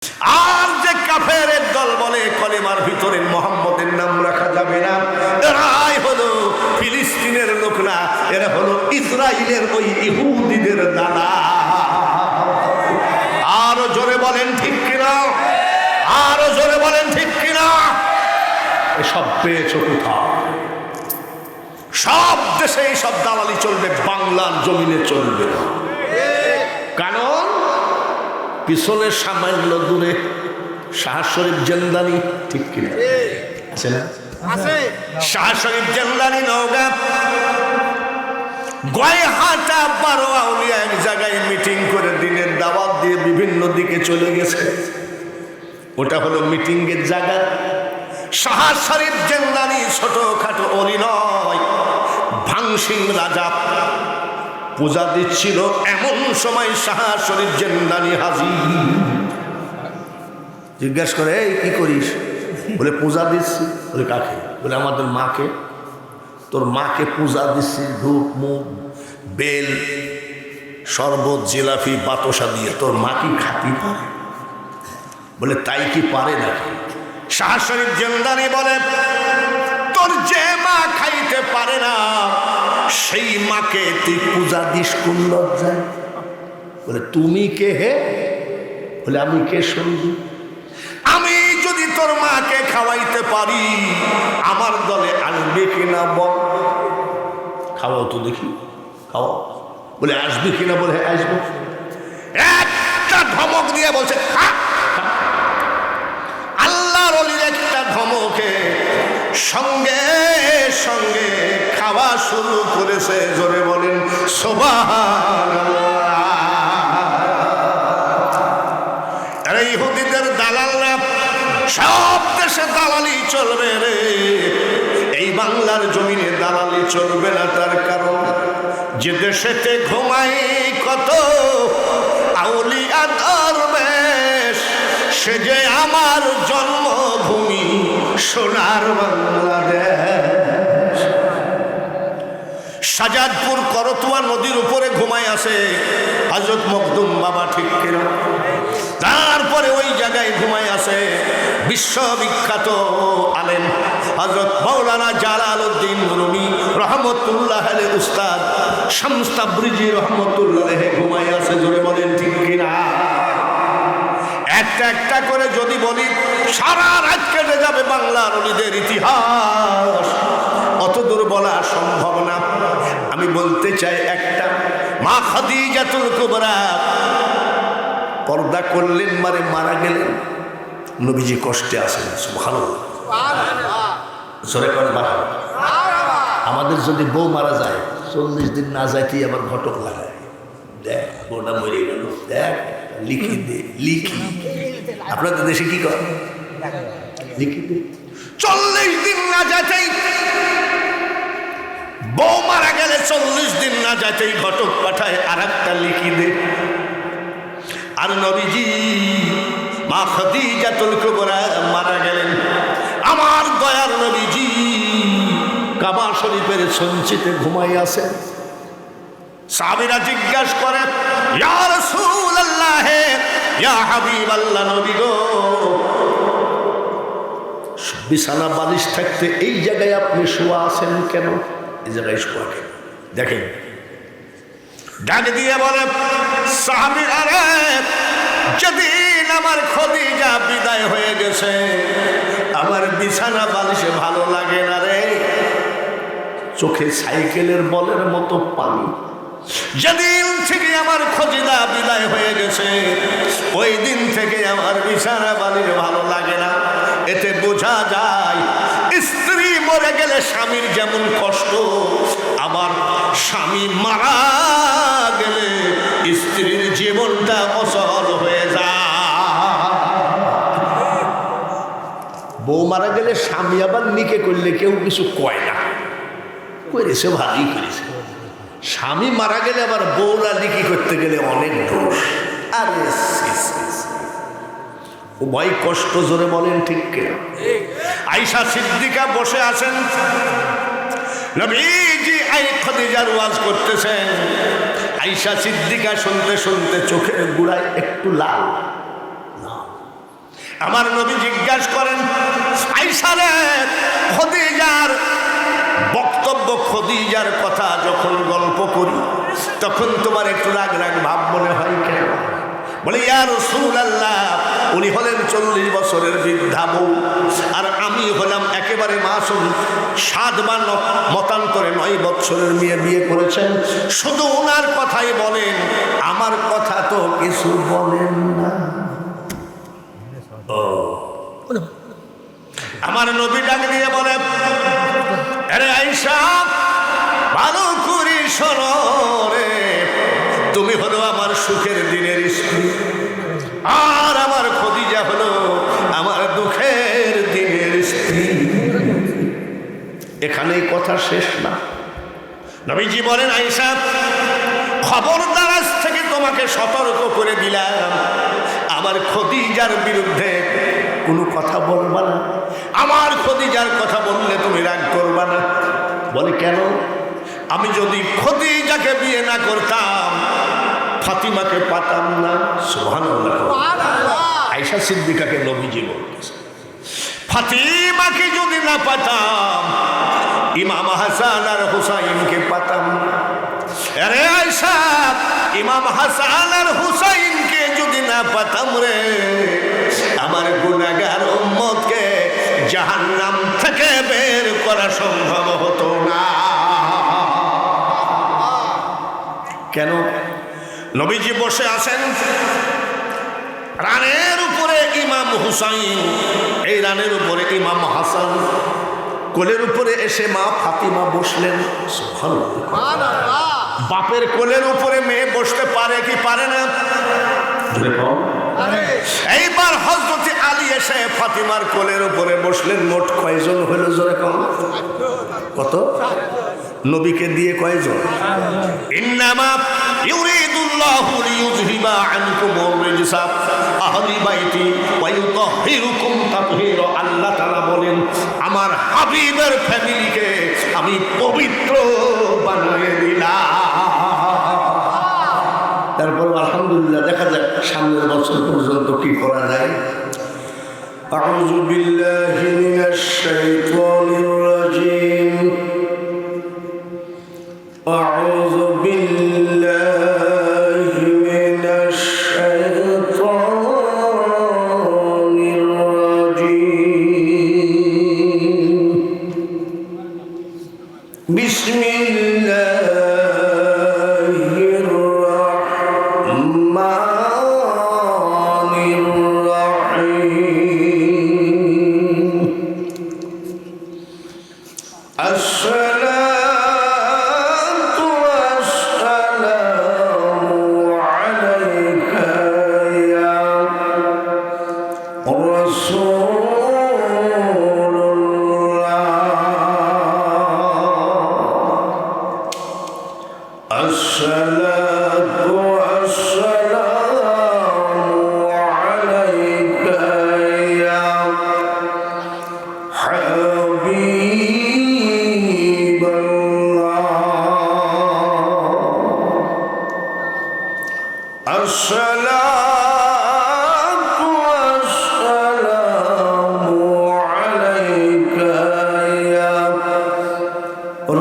আর যে কাফেরের দল বলে কলেমার ভিতরে মুহাম্মদের নাম রাখা যাবে না, এরাই হলো ফিলিস্তিনের লোক না, এরা হলো ইসরায়েলের ওই ইহুদিদের দাদা। আরো জোরে বলেন ঠিক কিনা, আরো জোরে বলেন ঠিক কিনা। এসব পেয়েছ কোথায়? সব দেশে সব দালালি চলবে, বাংলার জমিনে চলবে না। কারণ পিছনে সামান্য দূরে শাহ শরীফ জেলদানি, ঠিক কিনা আছে না? শাহ শরীফ জেলদানি নওগাঁ গয়হাটা বারোয়া উলিয়া এক জায়গায় মিটিং করে দিনের দাওয়াত দিয়ে বিভিন্ন দিকে চলে গেছে। ওটা হলো মিটিং এর জায়গা। শাহ শরীফ জেলদানি ছোটখাটো অলি নয়, ভাংসিং রাজা পূজা দিচ্ছিল, এমন সময় শাহ শরীফ জেলদানি হাজির। জিজ্ঞাসা করে, এই কি করিস? বলে পূজা দিচ্ছি। বলে কাকে? বলে আমাদের মাকে। তোর মাকে পূজা দিচ্ছি ধূপ মুখ বেল শরবত জিলাপি বাতাসা দিয়ে, তোর মা কি খাতি পারে? বলে তাই কি পারে নাকি? শাহ শরীফ জেলদানি বলে, তোর যে মা খাইতে পারে না সেই মাকে তুই পূজা দিস কোন লজ্জায়? বলে তুমি কে হে? বলে আমি কে শুনবি? আমি যদি তোর মাকে খাওয়াইতে পারি আমার দলে আসবে কিনা বল? খাওয়াও তো দেখি, খাওয়াও। বলে আসবে কিনা? বলে হ্যাঁ আসবো। একটা ধমক দিয়ে বলছে খা। আল্লাহর ওলির একটা ধমকে সঙ্গে সঙ্গে খাওয়া শুরু করেছে। জোরে বলেন সুবহানাল্লাহ। ইহুদিদের দালালরা সব দেশে দালালি চলবে রে, এই বাংলার জমিনে দালালি চলবে না। তার কারণ যে দেশেতে ঘুমাই কত আউলিয়া দরবেশ, সে যে আমার জন্মভূমি সোনার বাংলাদেশ। সাজাদপুর করতোয়া নদীর উপরে ঘুমাই আছে হযরত মখদুম বাবা, ঠিক কিনা? তারপরে ওই জায়গায় ঘুমাই আছে বিশ্ববিখ্যাত আলেম হযরত মাওলানা জালালউদ্দিন রুমি রহমতুল্লাহ আলাইহি, উস্তাদ শামস তাবরিজি রহমতুল্লাহ আলাইহি ঘুমাই আছে। জোরে বলেন ঠিক কিনা? একটা একটা করে যদি বলি সারা রাত কেটে যাবে বাংলার ওলিদের ইতিহাস, অত দূর বলা সম্ভব না। আমি বলতে চাই একটা, মা খাদিজাতুল কুবরা পর্দা করলেন, মারা গেলেন, নবীজি কষ্টে আছেন। সুবহানাল্লাহ, জোরে করে মারা। আমাদের যদি বউ মারা যায় 40 দিন না যাইতেই আবার ঘটক লাগায়, দেখ বউটা মরে গেল, দেখ লিখি দে, লিখি। আপনাদের দেশে কি করে? লিখি দে। 40 দিন না যাইতেই বউ মারা গেলে 40 দিন না যাইতেই ঘটক পাঠায় আর একটা লিখি দে। আর নবীজি মা খাদিজাতুল কুবরা মারা গেলেন, আমার দয়ার নবীজি কাবা শরীফের সঞ্চিতে ঘুমাই আছেন। সাহাবীরা জিজ্ঞাসা করে, ইয়া রাসূলুল্লাহ, ইয়া হাবিবাল্লাহ, নবী গো, বিছানা বালিশ থাকতে এই জায়গায় আপনি শোয়া আছেন কেন? এই জায়গায় শোয়া কেন? দেখেন, ডাক দিয়ে বলে, সাহাবীরা রে, যেদিন আমার খাদিজা বিদায় হয়ে গেছে আমার বিছানা বালিশে ভালো লাগে না রে, চোখে সাইকেলের বলের মতো পানি। যেদিন থেকে আমার খাদিজা বিদায় হয়ে গেছে ওই দিন থেকে আমার বিছানা বালিশ ভালো লাগে না। এতে বোঝা যায় স্ত্রী মরে গেলে স্বামীর যেমন কষ্ট, আবার স্বামী মারা গেলে স্ত্রীর জীবনটা অসহল হয়ে যায়। বউ মারা গেলে স্বামী আবার নিকে করলে কেউ কিছু কয় না, করেছে ভালোই করেছে। স্বামী মারা গেলে আবার বউরা লিখি করতে গেলে অনেক দোষ। আরে উভয় কষ্ট। জোরে বলেন ঠিক কিনা? আয়েশা সিদ্দিকা বসে আছেন, নবীজি খাদিজার ওয়াজ করতেছেন। আয়েশা সিদ্দিকা শুনতে শুনতে চোখের গোড়ায় একটু লাল, আমার নবী জিজ্ঞাসা করেন, আয়েশা রে, খদিজার বক্তব্য, খদিজার কথা যখন গল্প করি তখন তোমার একটু রাগ রাগ ভাব মনে হয় কেন? বলে, ইয়া রাসূলুল্লাহ, উনি হলেন 40 বছরের বৃদ্ধা বউ, আর আমি হলাম একেবারে মাসুম, 7 বা মতান্তরে 9 বছরের মেয়ে বিয়ে করেছেন। শুধু ওনার কথাই বলেন, আমার কথা তো কিছু বলেন না। আমার নবী ডাক দিয়ে বলে, আরে আয়েশা, ভালো করে শোনো রে, তুমি হলো আমার সুখের দিনের স্ত্রী, আর আমার খদিজা হলো আমার দুঃখের দিনের স্ত্রী। এখানেই কথা শেষ না। নবীজি বলেন, আয়েশা, খবরদার, আজ থেকে তোমাকে সতর্ক করে দিলাম, আমার খদিজার বিরুদ্ধে কোনো কথা বলবা না। আমার খদিজার কথা বললে তুমি রাগ করবা না। বলে, কেন? আমি যদি খদিজাকে বিয়ে না করতাম ফাতিমাকে পাতাম না। সুবহানাল্লাহ। আয়েশা সিদ্দিকাকে নবীজি বলতেছে, ফাতিমাকে যদি না পাতাম ইমাম হাসান আর হুসাইনকে পাতাম না। আরে আয়েশা, ইমাম হাসান আর হুসাইনকে যদি না পাতাম রে, আমার গুনাহগার উম্মতকে জাহান্নাম থেকে বের করা সম্ভব হতো না। কেন? নবীজি বসে আছেন, রানের উপরে ইমাম হুসাইন, এই রানের উপরে ইমাম হাসান, কোলের উপরে এসে মা ফাতিমা বসলেন। সুবহানাল্লাহ। বাপের কোলের উপরে মেয়ে বসতে পারে কি পারে না? এইবার হযরত আলী এসে ফাতিমার কোলের উপরে বসলেন। মোট কয়জন হলো জোরে কম? কত? নবীকে দিয়ে কয়জন? ইন্নামা ইউরিদুল্লাহু লিইউযহিবা আনকুমুর রিজসা আহলি বাইতি ওয়া ইউতাহহিরুকুম তাতহীরা। আল্লাহ তাআলা বলেন, আমার হাবিবের ফ্যামিলিকে আমি পবিত্র বানিয়ে দিলাম। তারপর আলহামদুলিল্লাহ, দেখা যাক সামনের বছর পর্যন্ত কি করা যায়। আউযু বিল্লাহি মিনাশ শাইতানির রাজীম। আউযু বিল্লাহি মিনাশ শাইতানির রাজীম। বিসমিল্লাহির রাহমানির রাহিম। আসসালাতু ওয়াসসালামু আলাইকা ইয়া রাসূলুল্লাহ। আসসালাতু ওয়াসসালামু আলাইকা ইয়া হাবিবাল্লাহ। আসসালাতু ওয়াসসালামু আলাইকা ইয়া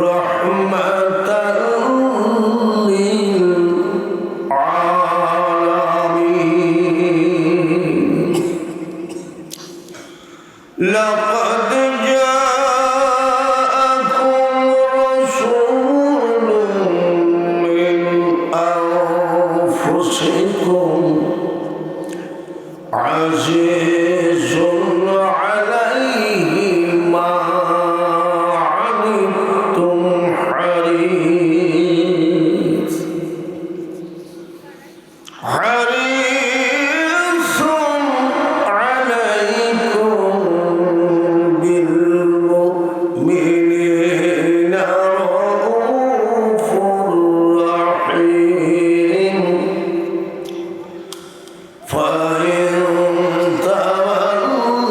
রাহমাতাল লিল আলামিন। লাকাদ জাআকুম রাসূলুম মিন আনফুসিকুম আজিজুন আলাইহি মা আনিতুম হারিস হারিসুন আলাইকুম বিল মুমিনিনা রাউফুর রাহিম। فإن تولوا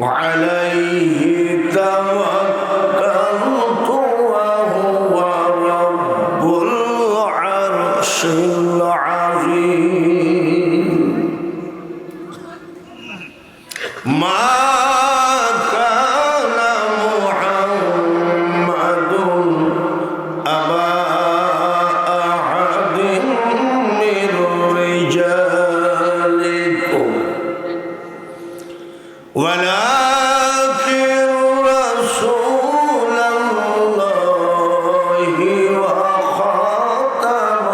وعليه توكلت وهو رب العرش العظيم ما كان محمد أبا أحد من رجالكم ولكن رسول الله وخاتم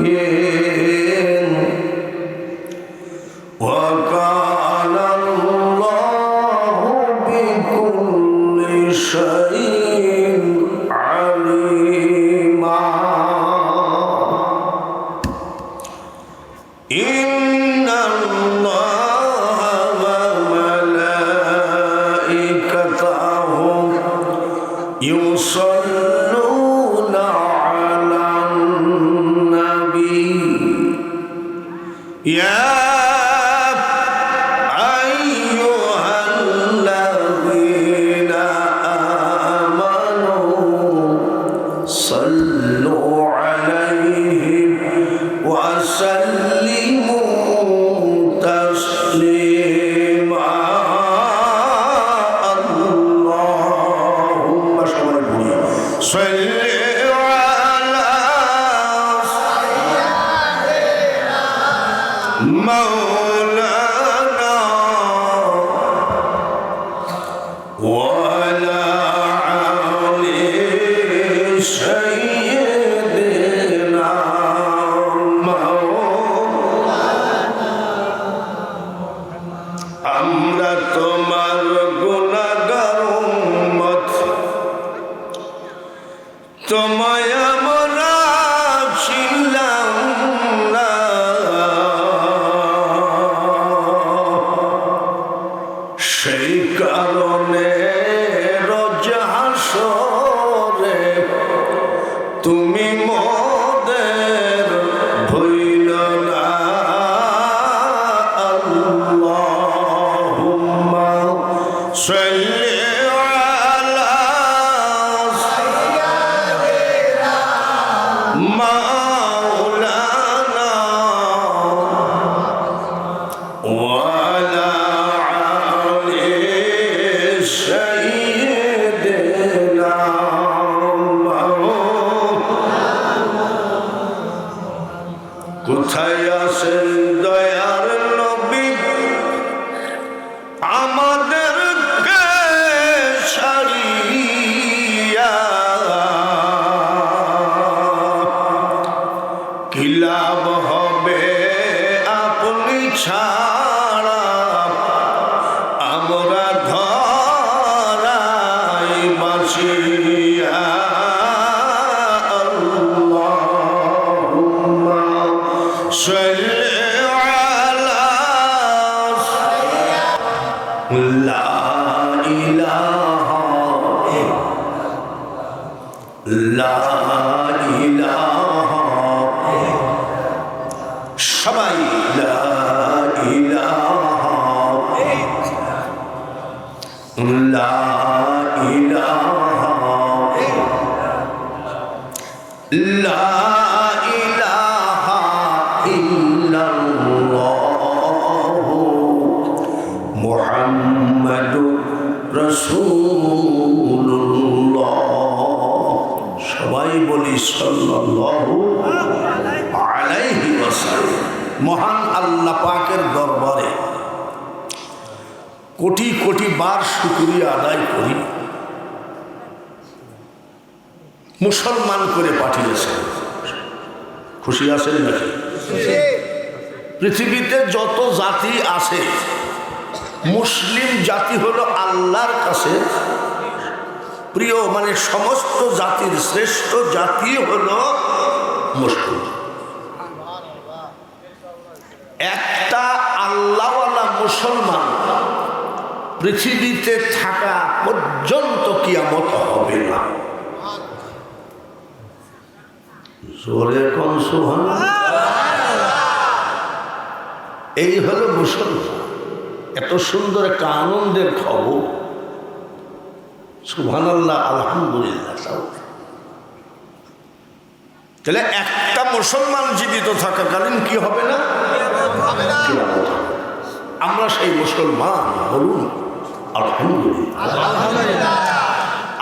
النبيين وكان الله بكل شيء عليما إن الله وملائكته يصلون على النبي يا أيها الذين آمنوا صلوا عليه وسلموا تسليما اللهم صل على مولانا وعلى آل سيدنا আমরা তোমার গুনাহগার উম্মত তোমায় আমরা ছিলাম না সেই কারণে রোজ হাসরে তুমি মোদের ভুইল না আল্লাহুম্মা সাল্লি আলা মাওলানা ওয়ালা আলি সাইয়্যিদিনা কোথায় আছেন দয়ার নবী আমাদেরকে ছাড়িয়া কি লাভ হবে আপনি ছাড়া আমরা ধরাই বাঁচিয়া আল্লাহুম্মা সাল্লি আলা লা ইলাহা সবাই লা ইলাহা লা ইলাহা লা ইলাহা ইল্লাল্লাহ মুহাম্মাদুর রাসূলুল্লাহ সবাই বলি সাল্লাল্লাহু আলাইহি ওয়াসাল্লাম মহান আল্লাহ পাকের দরবারে কোটি কোটি বার শুকরিয়া আদায় করি মুসলমান করে পাঠিয়েছেন খুশি আছেন নাকি পৃথিবীতে যত জাতি আছে মুসলিম জাতি হলো আল্লাহর কাছে প্রিয় মানে সমস্ত জাতির শ্রেষ্ঠ জাতি হলো মুসলিম একটা আল্লাহওয়ালা মুসলমান পৃথিবীতে থাকা পর্যন্ত কিয়ামত হবে না জোরে কোন সুবহানাল্লাহ এই হলো মুসলমান এত সুন্দর একটা আনন্দের খবর, সুবহানাল্লাহ, আলহামদুলিল্লাহ। তাহলে একটা মুসলমান জীবিত থাকাকালীন কি হবে না? আমরা সেই মুসলমান, বলুন আলহামদুলিল্লাহ।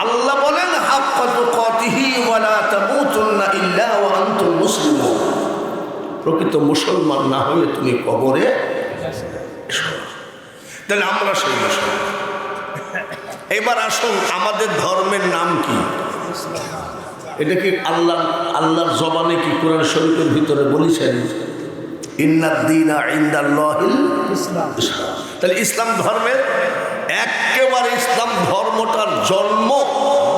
আল্লাহ বলেন হাক্কা তুকাতিহি ওয়া লা তামুতুন্না ইল্লা ওয়া আনতুম মুসলিমুন। প্রকৃত মুসলমান না হলে তুমি কবরে এসো। তাহলে আমরা সেই মুসলমান। এবার আসুন, আমাদের ধর্মের নাম কি? এটা কি আল্লাহর জবানে কি কোরআন শরীফের ভিতরে বলেছেন ইন্নাদ-দীনা ইনদাল্লাহিল ইসলাম। তাহলে ইসলাম ধর্মের একেবারে, ইসলাম ধর্মটার জন্ম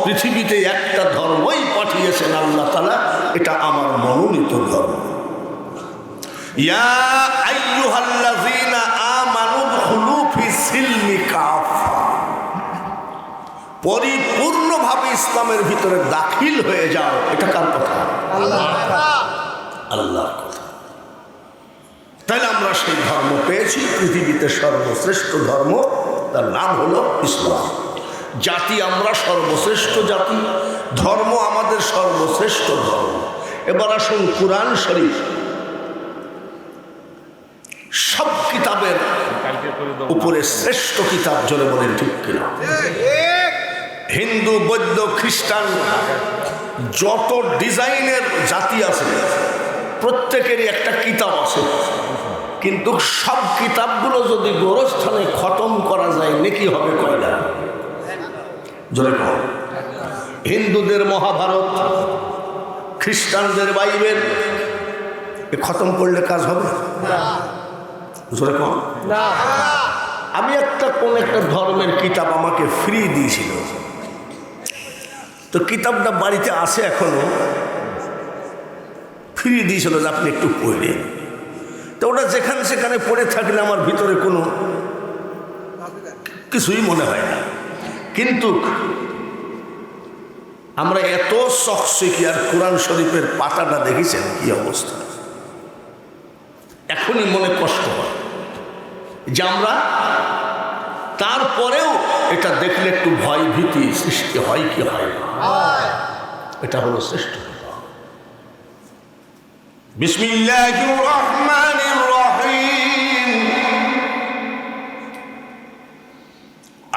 পৃথিবীতে একটা ধর্মই পাঠিয়েছেন আল্লাহ তাআলা, এটা আমার মনোনীত ধর্ম। ইয়া আইয়ুহাল্লাযীনা আমানু দুখুলু ফিস-সিলমি কাফা। পরিপূর্ণভাবে ইসলামের ভিতরে দাখিল হয়ে যাও। এটা কার কথা? আল্লাহর কথা। তাহলে আমরা সেই ধর্ম পেয়েছি, পৃথিবীতে সর্বশ্রেষ্ঠ ধর্ম, তার নাম হলো ইসলাম। জাতি আমরা সর্বশ্রেষ্ঠ জাতি, ধর্ম আমাদের সর্বশ্রেষ্ঠ ধর্ম। এবার আসুন, কুরআন শরীফ সব কিতাবের উপরে শ্রেষ্ঠ কিতাব, জোরে বলেন ঠিক কিনা? হিন্দু, বৌদ্ধ, খ্রিস্টান, যত ডিজাইনের জাতি আছে প্রত্যেকেরই একটা কিতাব আছে, কিন্তু সব কিতাবগুলো যদি গোরস্থানে খতম করা যায় নেকি হবে কয়টা? জোরে কর। হিন্দুদের মহাভারত, খ্রিস্টানদের বাইবেল, এ খতম করলে কাজ হবে না। জোরে কর। আমি কোন একটা ধর্মের কিতাব আমাকে ফ্রি দিয়েছিল, তো কিতাবটা বাড়িতে আছে এখনো, ফ্রি দিয়েছিল যে আপনি একটু পড়লেন। তো ওটা যেখানে সেখানে পড়ে থাকলে আমার ভিতরে কোনো কিছুই মনে হয় না। কিন্তু আমরা এত চকচকি আর কোরআন শরীফের পাতাটা দেখেছেন কি অবস্থা, এখনই মনে কষ্ট হয় যে আমরা, তারপরেও এটা দেখলে একটু ভয় ভীতি সৃষ্টি হয় কি হয় না। এটা হলো শ্রেষ্ঠ। বিসমিল্লাহির রহমানির রহিম।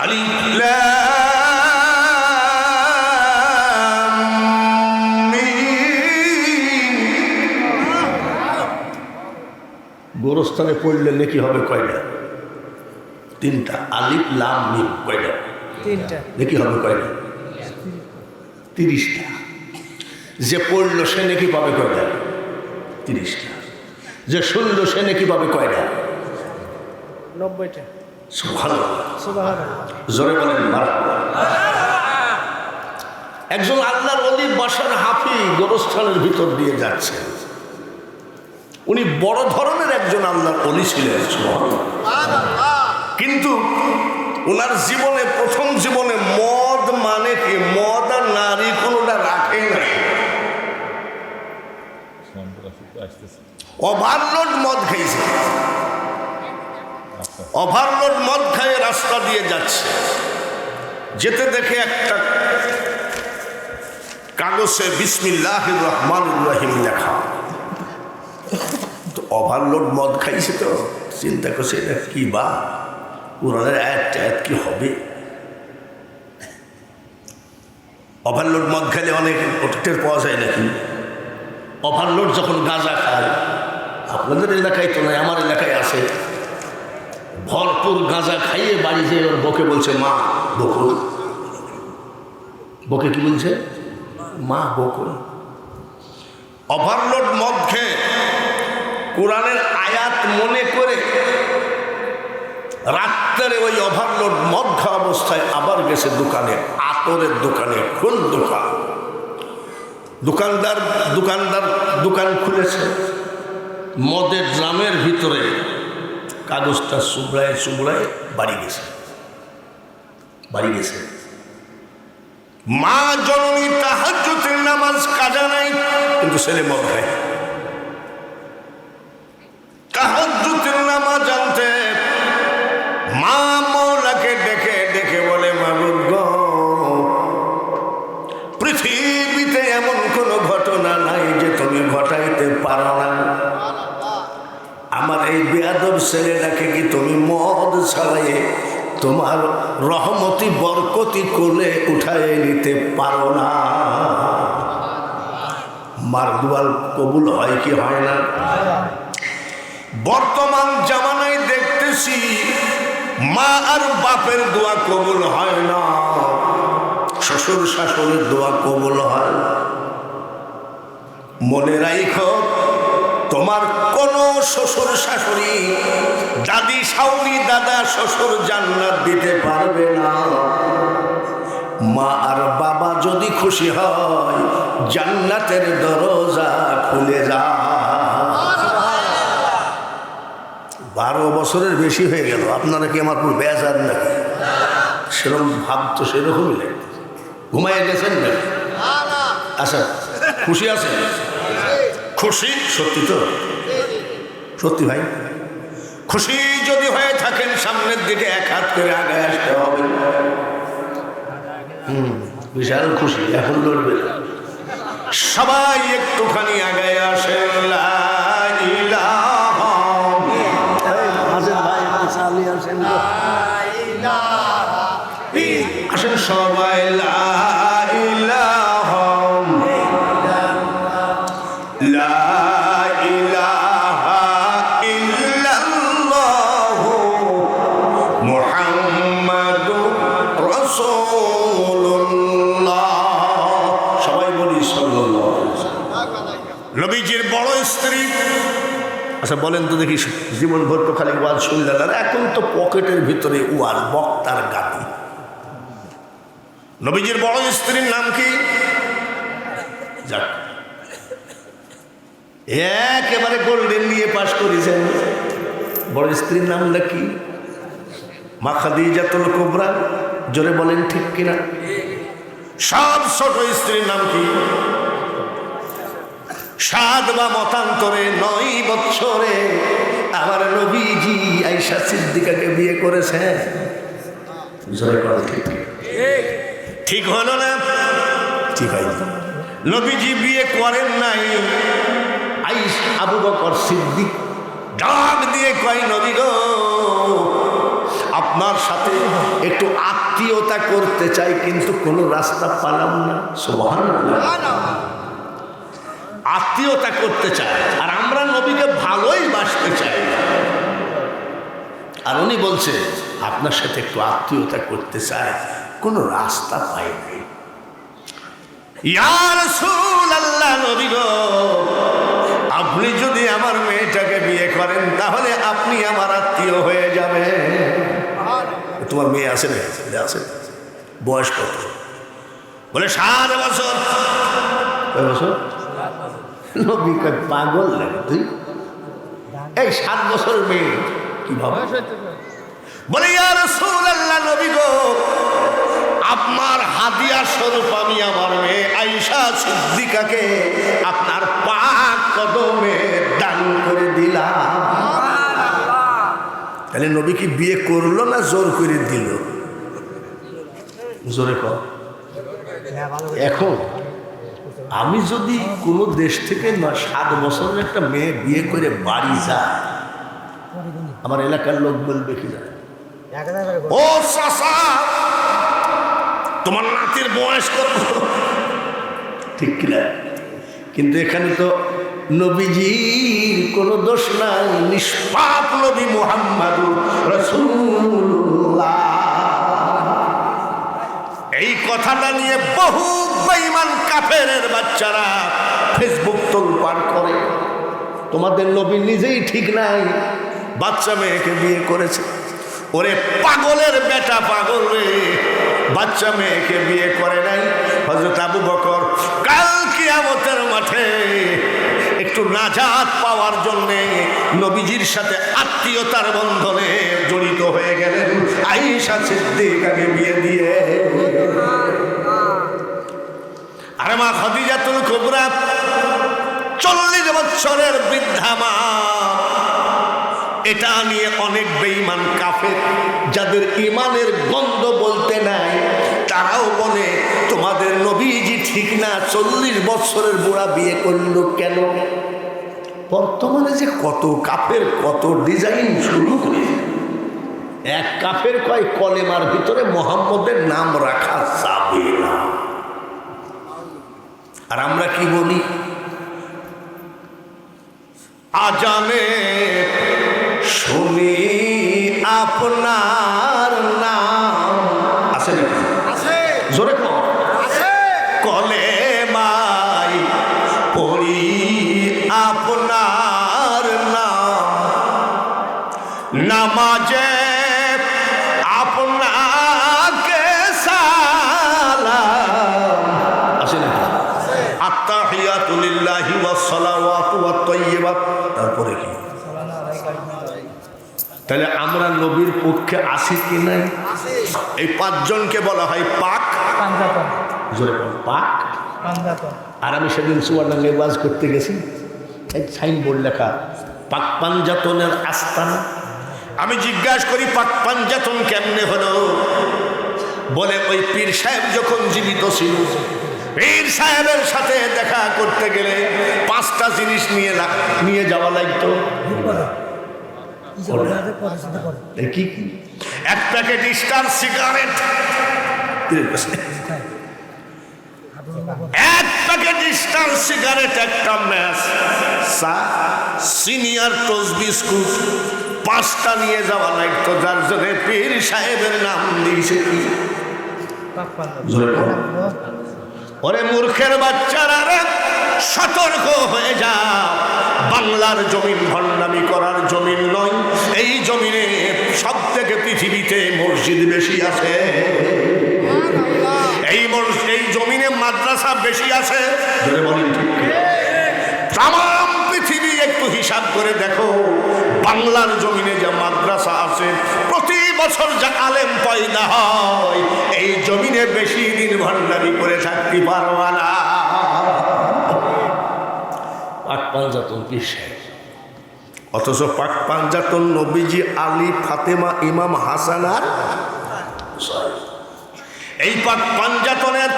আলিফ লাম মিম। গোরস্থানে পড়লে নাকি হবে কয়টা? তিনটা। আলিফ লাম মিম কয়টা? তিনটা। নাকি হবে কয়টা? 30টা। যে পড়লো সে নাকি পাবে কয়টা? 30টা। যে শুনলো সে নাকি পাবে কয়টা? 90টা। সুবহানাল্লাহ। জোরে বলেন মারহাবা। একজন আল্লাহর ওলি বাসার হাফি গোরস্থানের ভিতর দিয়ে যাচ্ছেন। উনি বড় ধরনের একজন আল্লাহর ওলি ছিলেন, সুবহানাল্লাহ। কিন্তু ওনার জীবনে, প্রথম জীবনে মদ মানে কি, মদ আর নারী কোনোটা রাখে না। ওভারলোড মদ খাইছে, ওভারলোড মদ খাইয়ে রাস্তা দিয়ে যাচ্ছে। যেতে দেখে একটা কাগজে বিসমিল্লাহির রহমানির রহিম লেখা। তো ওভারলোড মদ খাইছে, তো চিন্তা করছে এটা কি বা কোরআনের আয়াত কি হবে। ওভারলোড মদ খেলে অনেক টের পাওয়া যায় নাকি? ওভারলোড যখন গাঁজা খায়, আপনাদের এলাকায় তো নয়, আমার এলাকায় আছে, ভরপুর গাঁজা খাইয়ে বাড়ি যেয়ে ওর বকে বলছে মা বকুল। বকে কি বলছে? মা বকুল। ওভারলোড মদ খেয়ে কোরআনের আয়াত মনে করে রাত্রে ওই ওভারলোড মদ খাওয়া অবস্থায় আবার গেছে দোকানে, আতরের দোকানে, কোন দোকান, দোকানদার দোকান খুলেছে। মদের ড্রামের ভিতরে কাগজটা চুবড়ায় চুবড়ায় বাড়ি গেছে। মা জননী তাহাজ্জুদের নামাজ কাজা নাই, কিন্তু ছেলে মদ খায়। তাহাজ্জুদের নামাজ আনতে ছেলেটাকে কি তুমি মদ ছাড়াই তোমার রহমতি বরকতি কোলে উঠায় নিতে পারো না? মার দুয়ার কবুল হয় কি হয় না? বর্তমান জামানায় দেখতেছি মা আর বাপের দোয়া কবুল হয় না, শ্বশুর শাশুড়ির দোয়া কবুল হয়। মনে রাখো, তোমার কোন শ্বশুর শাশুড়ি, দাদি শাশুড়ি, দাদা শ্বশুর জান্নাত দিতে পারবে না। মা আর বাবা যদি খুশি হয়, জান্নাতের দরজা খুলে যায়। 12 বছরের বেশি হয়ে গেল, আপনারা কি আমার পুরো বেজার নাকি? সেরকম ভাব তো সেরকমই লাগে। ঘুমাইয়ে গেছেন না? আচ্ছা, খুশি আছেন? খুশি সত্যি তো? সত্যি ভাই, খুশি যদি হয়ে থাকেন সামনের দিকে এক হাত করে আগে আসতে হবে। বিশাল খুশি, এখন লড়বে না। সবাই একটুখানি আগে আসেন। আসেন সবাই। নবীজির বড় স্ত্রী। আচ্ছা বলেন তো দেখি, জীবন ভর তো খালি ওয়াজ শুনলেন, আর এখন তো পকেটের ভিতরে ওয়াজ, বক্তার গাতি। নবীজির বড় স্ত্রীর নাম কি? যাক, একেবারে গোল্ডেন নিয়ে পাশ করেছেন। বড় স্ত্রীর নাম নাকি? মা খাদিজাতুল কুবরা। জোরে বলেন ঠিক কিনা? সব ছোট স্ত্রীর নাম কি? 7 বা মতান্তরে 9 বছরে আমার নবীজি আয়েশা সিদ্দিকাকে বিয়ে করেছে। ঠিক হলো না? ঠিক হয়। নবীজি বিয়ে করেন নাই। আবু বকর সিদ্দিক ডাক দিয়ে কয়, নবী গো, আপনার সাথে একটু আত্মীয়তা করতে চাই, কিন্তু কোনো রাস্তা পালাম না। সুবহানাল্লাহ। আত্মীয়তা করতে চায়, আর আমরা নবীকে ভালোই বাসতে চাই। আর উনি বলছে আপনার সাথে একটু আত্মীয়তা করতে চায়, কোনো রাস্তা পাইনি। ইয়া রাসূলুল্লাহ, নবী গো, আপনি যদি আমার মেয়েটাকে বিয়ে করেন তাহলে আপনি আমার আত্মীয় হয়ে যাবেন। তোমার মেয়ে আছে না? আছে। বয়স কত? বলে 7 বছর। কয় বছর? নবী কয়, পাগল লাগে তুই? এই 7 বছরের মেয়ে কিভাবে? বলে ইয়া রাসূলুল্লাহ, নবী গো, আপনার হাদিয়া স্বরূপ আমি আমার মেয়ে আয়েশা সিদ্দিকাকে আপনার পাক কদমে দান করে দিলাম। তাহলে নবী কি বিয়ে করলো না জোর করে দিল? জোরে কর। এখন আমি যদি কোনো দেশ থেকে 7 বছরের একটা মেয়ে বিয়ে করে বাড়ি যায়, আমার এলাকার লোক বলবে কি যায়, ও চাচা তোমার নাতির বয়স কত? ঠিক কিনা? কিন্তু এখানে তো নবীজির কোনো দোষ নাই, নিষ্পাপ নবী মুহাম্মাদুর রাসূলুল্লাহ। এই কথাটা নিয়ে বহু বেঈমান কাফেরের বাচ্চারা ফেসবুক তোলপাড় করে। তোমাদের নবী নিজেই ঠিক নাই, বাচ্চা মেয়েকে বিয়ে করেছে। ওরে পাগলের বেটা, পাগল রে, বাচ্চা মেয়েকে বিয়ে করে নাই। হযরত আবু বকর কাল কিয়ামতের মাঠে একটু নাজাত পাওয়ার জন্যে নবীজির সাথে আত্মীয়তার বন্ধনে জড়িত হয়ে গেলেন আয়েশা সিদ্দিকাকে বিয়ে দিয়ে। আর মা খাদিজাতুল কুবরা 40 বছরের বৃদ্ধা মা। এটা নিয়ে অনেক বেঈমান কাফের, যাদের ইমানের গন্ধ বলতে নাই, তারাও বলে তোমাদের নবীজি ঠিক না, 40 বছরের বুড়া বিয়ে করলো কেন? বর্তমানে যে কত কাপের কত ডিজাইন শুরু করে, এক কাপের কয় কলেমার ভিতরে মোহাম্মদের নাম রাখা যাবে না। আর আমরা কি বলি, আজানে শুনি আপনার নাম, আছে নাকি? জোরে কর। কলেমাই পড়ি আপনার নাম, নামাজে আপনাকে সালাম, আছে নাকি? আত্তাহিয়াতু লিল্লাহি ওয়াস সালাওয়াতু ওয়াত তাইয়্যিবাত, তারপরে কি? তাহলে আমরা নবীর পক্ষে আসি কি নাই? এই পাঁচজনকে বলা হয় পাক পাঞ্জাতন। জোরে বল, পাক পাঞ্জাতন। আর আমি সেদিন চুয়াডাঙ্গায় ওয়াজ করতে গেছি, এই সাইনবোর্ড লেখা পাক পাঞ্জাতনের আস্তানা। আমি জিজ্ঞাসা করি পাক পাঞ্জাতন কেমনে হলো? বলে ওই পীর সাহেব যখন জীবিত ছিল, পীর সাহেবের সাথে দেখা করতে গেলে 5টা জিনিস নিয়ে যাওয়া লাগতো। কি কি? এক প্যাকেট স্টার সিগারেট, এক প্যাকেট স্টার সিগারেট, একটা ম্যাচ, সিনিয়র টোস্ট বিস্কুট, 5টা নিয়ে যাওয়া লাগতো। যার জন্য পীর সাহেবের নাম দিয়েছে কি? ওরে মূর্খের বাচ্চারা, সতর্ক হয়ে যা। বাংলার জমিন ভণ্ডামি করার জমিন নয়। এই জমিনে সব থেকে পৃথিবীতে মসজিদ বেশি আছে, এই জমিনে মাদ্রাসা বেশি আছে। তাম পৃথিবী একটু হিসাব করে দেখো, বাংলার জমিনে যে মাদ্রাসা আছে, প্রতি বছর যা আলেম পয়দা হয়, এই জমিনে বেশি দিন ভণ্ডামি করে থাকতে পারবা না। পাক পাঞ্জাতন পিসে, অথচ পাক পাঞ্জাতন নবীজি, আলী, ফাতেমা, ইমাম হাসান আর এই পাক পাঞ্জাতনের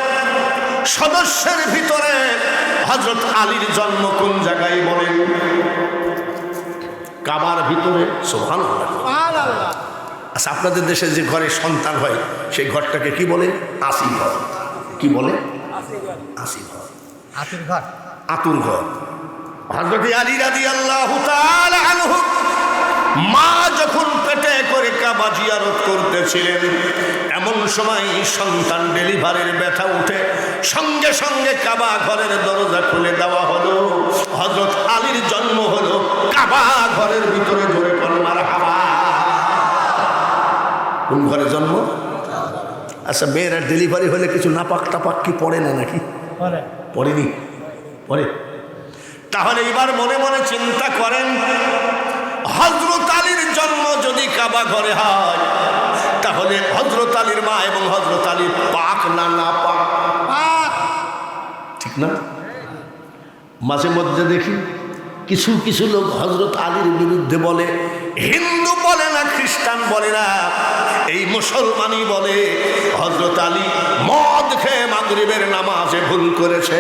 সদস্যের ভিতরে হযরত আলীর জন্ম কোন জায়গায় বলেন? কাবার ভিতরে। সুবহানাল্লাহ। আচ্ছা, আপনাদের দেশে যে ঘরে সন্তান হয় সেই ঘরটাকে কি বলে? আসি ঘর। কি বলে? আসি ঘর, আতুর ঘর, আতুর ঘর। হযরত আলী রাদিয়াল্লাহু তাআলা আনহু মা যখন পেটে করে কাবা জিয়ারত করতেছিলেন, এমন সময় সন্তান ডেলিভারির ব্যথা উঠে সঙ্গে সঙ্গে কাবা ঘরের দরজা খুলে দেওয়া হলো। হযরত আলীর জন্ম হলো কাবা ঘরের ভিতরে। জোরে বলো মারহাবা। কোন ঘরে জন্ম? আচ্ছা, মেয়েরা ডেলিভারি হলে কিছু নাপাক টাপাক কি পড়ে না নাকি? পড়েনি? পড়ে। তাহলে এবার মনে মনে চিন্তা করেন, হযরত আলীর জন্ম যদি কাবা ঘরে হয়, তাহলে হযরত আলীর মা এবং হযরত আলী পাক না নাপাক? ঠিক না? মাঝে মধ্যে দেখি কিছু কিছু লোক হযরত আলীর বিরুদ্ধে বলে, হিন্দু বলে না, খ্রিস্টান বলে না, এই মুসলমানই বলে হযরত আলী মদ খেয়ে মাগরিবের নামাজে ভুল করেছে।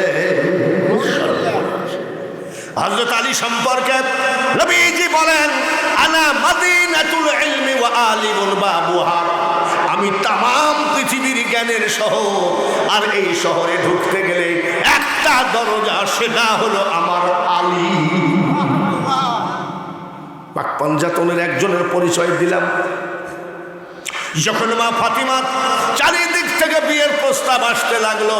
হযরত আলী সম্পর্কে নবীজি বলেন, আনা মাদিনাতুল ইলমি ওয়া আলিমুল বাবুহা, আমি তামাম পৃথিবীর জ্ঞানের শহর, আর এই শহরে ঢুকতে গেলে একটা দরজা, সেটা হলো আমার আলী। পাক পাঞ্জাতনের একজনের পরিচয় দিলাম। যখন মা ফাতিমা চারিদিক থেকে বিয়ের প্রস্তাব আসতে লাগলো,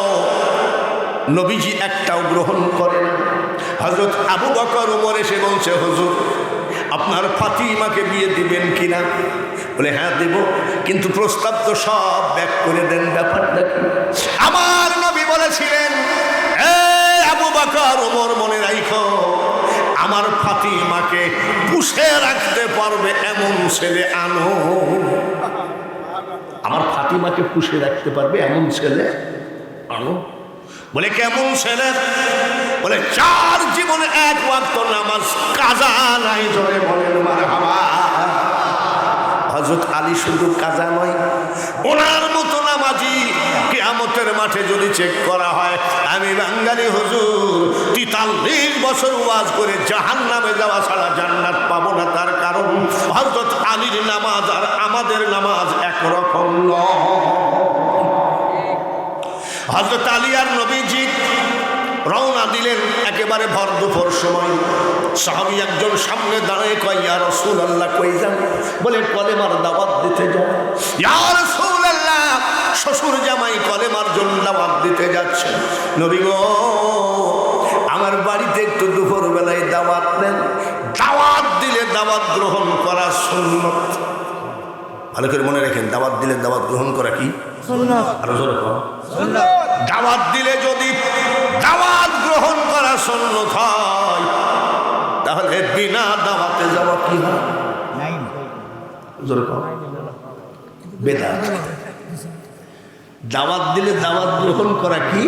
নবীজি একটাও গ্রহণ করেন। হযরত আবু বকর ওমর এসে বলছে, হুজুর আপনার ফাতিমাকে বিয়ে দিবেন কিনা? বলে হ্যাঁ দেব, কিন্তু প্রস্তাব তো সব ব্যাক করে দেন। ব্যাপারটা কি? আমার নবী বলেছিলেন, আবু বকর ওমর মনে রাখো, আমার ফাতিমাকে পুষে রাখতে পারবে এমন ছেলে আনো। আমার ফাতিমাকে পুষে রাখতে পারবে এমন ছেলে আনো। বলে কেমন ছেলে? বলে চার জীবনে এক ওয়াক্ত নামাজ কাজা নাই। জোরে বলেন মারহাবা। হযরত আলী শুধু কাজা নয়, ওনার মতো নামাজ বাবাজি কিয়ামতের মাঠে যদি চেক করা হয়, আমি বাঙালি হুজুর 43 বছর ওয়াজ করে জাহান্নামে যাওয়া ছাড়া জান্নাত পাবো না। তার কারণ হযরত আলীর নামাজ আর আমাদের নামাজ একরকম নয়। হযরত আলী আর নবীজি রওনা দিলেন একেবারে ভর দুপুর সময়। সাহাবী একজন সামনে দাঁড়িয়ে কয়, ইয়া রাসূলুল্লাহ কই যান? বলে কলেমার দাওয়াত দিতে যান। ইয়া রাসূলুল্লাহ, শ্বশুর জামাই কলেমার জন্য দাওয়াত দিতে যাচ্ছে। নবী গো, আমার বাড়িতে একটু দুপুর বেলায় দাওয়াত দেন। দাওয়াত দিলে দাওয়াত গ্রহণ করা সুন্নাত। ভালো করে মনে রাখেন, দাওয়াত দিলে দাওয়াত গ্রহণ করা কি সুন্নাত। আর জোরে কও সুন্নাত। দাওয়াত দিলে যদি দাওয়াত গ্রহণ করা সুন্নাত হয়, তাহলে বিনা দাওয়াতে যাওয়া কি হয়? জোরে কও বেদাত। দাওয়াত দিলে দাওয়াত গ্রহণ করা কি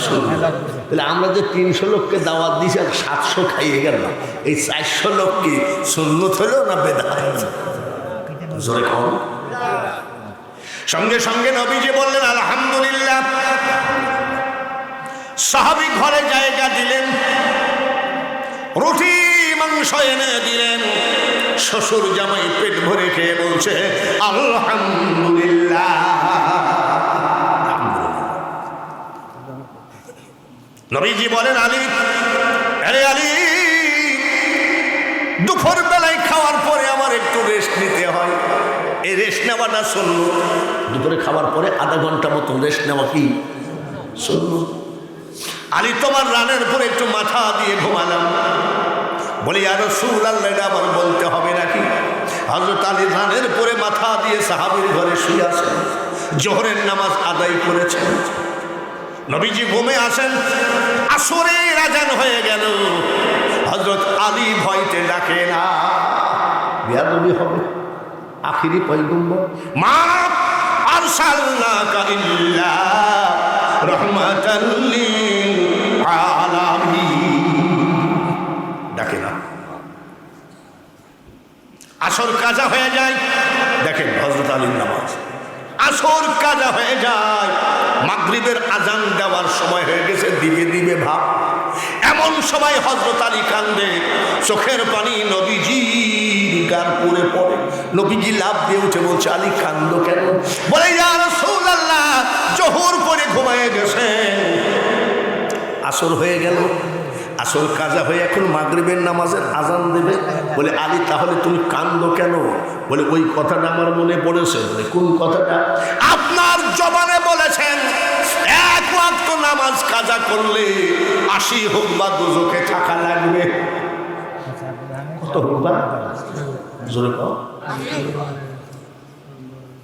সুন্নাত। তাহলে আমরা যে 300 লোককে দাওয়াত দিয়েছি আর 700 খাইয়ে গেল, এই 400 লোক কি সুন্নাত হলো না বেদাত? জোরে কও। সঙ্গে সঙ্গে নবীজি বললেন আলহামদুলিল্লাহ। সাহাবী ঘরে জায়গা দিলেন, রুটি মাংস এনে দিলেন। শ্বশুর জামাই পেট ভরে খেয়ে বলছে আলহামদুলিল্লাহ। নবীজি বলেন আলী, আরে আলী, দুপুর বেলায় খাওয়ার পরে আমার একটু রেস্ট নিতে হয়। এই রেস্ট নেওয়াটা সুন্নাত। দুপুরে খাওয়ার পরে আধা ঘন্টা মতো রেস্ট নেওয়া কি সুন্নাত। আলী, তোমার রানের পরে একটু মাথা দিয়ে ঘুমালাম। বলি ইয়া রাসূলুল্লাহ, এটা আবার বলতে হবে নাকি? হযরত আলী রানের পরে মাথা দিয়ে সাহাবীর ঘরে শুয়ে আছেন, জোহরের নামাজ আদায় করেছেন। নবীজি ঘুমে আসেন, আসরের আজান হয়ে গেল। হযরত আলী ভয়তে ডাকে না, বেয়াদবি হবে। আখিরি পয়গম্বর, মা আরসালনাকা ইল্লা রাহমাতাল লিল আলামিন, ডাকে না। আসর কাজা হয়ে যায়। দেখেন হযরত আলীর নামাজ, আসর কাজা হয়ে যায়। মাগরিবের আজান দেওয়ার সময় হয়ে গেছে, দিবে দিবে ভাব। এমন সময় হযরত আলী কান্দে, চোখের পানি নবীজির গার পড়ে পড়ে। নবীজি লাফ দিয়ে উঠে বলছে, আলী কান্দো কেন? বলে ইয়া রাসূলুল্লাহ, জোহর পরে ঘুমিয়ে গেছেন, আসর হয়ে গেল, আসর কাজা হয়ে এখন মাগরিবের নামাজের আজান দেবে। বলে আলী, তাহলে তুমি কান্দো কেন? বলে ওই কথাটা আমার মনে পড়েছে। বলে কোন কথাটা? আপনার জবানে বলেছেন এক ওয়াক্ত নামাজ কাজা করলে 80 হোক বা দুজকে টাকা লাগবে। কত হোক বা জোরে কও।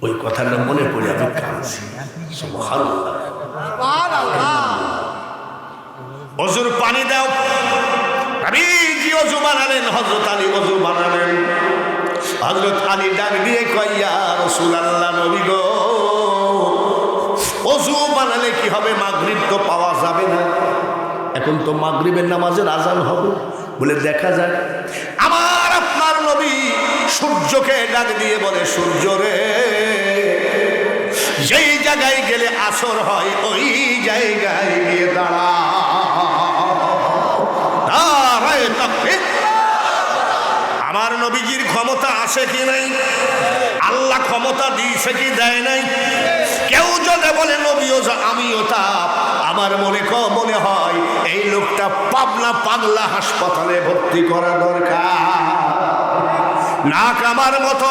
ওই কথাটা মনে পড়ে আমি কাঁদছি। সুবহানাল্লাহ। অজুর পানি দাও। নবীজি অজু বানালেন, হযরত আলী অজু বানালেন। হযরত আলী ডাক দিয়ে কয়, ইয়া রাসূলুল্লাহ, নবী গো, অজু বানালে কি হবে? মাগরিব তো পাওয়া যাবে না, এখন তো মাগরিবের নামাজের আজান হবে। বলে দেখা যায়। আমার আপনার নবী সূর্যকে ডাক দিয়ে বলে, সূর্য রে, যেই জায়গায় গেলে আসর হয় ওই জায়গায় গিয়ে দাঁড়া। আমার নবীজির ক্ষমতা আছে কি নাই? আল্লাহ ক্ষমতা দিয়েছে কি দেয় নাই? কেউ যদি বলে নবীও যা আমিও তা, আমার মনে হয় এই লোকটা পাবনা পাগলা হাসপাতালে ভর্তি করা দরকার। নাক আমার মতো,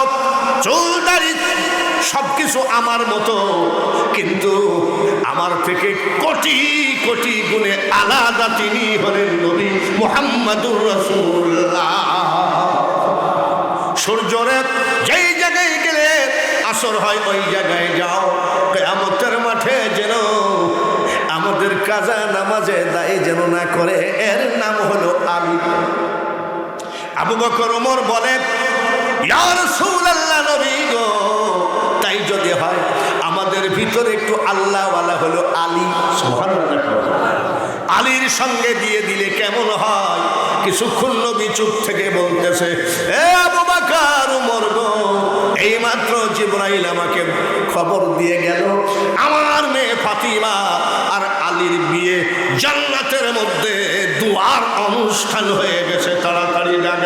চুল দাড়ি সবকিছু আমার মতো, কিন্তু আমার থেকে কোটি কোটি গুণে আলাদা তিনি হলেন নবী মুহাম্মাদুর রাসূলুল্লাহ। সূর্যের যেই জায়গায় গেলে আসর হয় ওই জায়গায় যাও। কিয়ামতের মাঠে যেন আমাদের কাজা নামাজে দায় যেন না করে, এর নাম হলো আলী। আবু বকর ওমর বলে, ইয়া রাসূলুল্লাহ, নবী গো, তাই যদি হয় আমাদের ভিতরে একটু আল্লাহওয়ালা হলো আলী। সুবহানাল্লাহ। আলীর সঙ্গে দিয়ে দিলে কেমন হয়? কিছুক্ষণ নবী চুপ থেকে বলতেছে, এ আবু বকর ওমর গো, এই মাত্র জিবরাইল আমাকে খবর দিয়ে গেল আমার মেয়ে ফাতিমা আর আলীর বিয়ে জান্নাতের মধ্যে দুয়ার অনুষ্ঠান হয়ে গেছে, তাড়াতাড়ি ডাক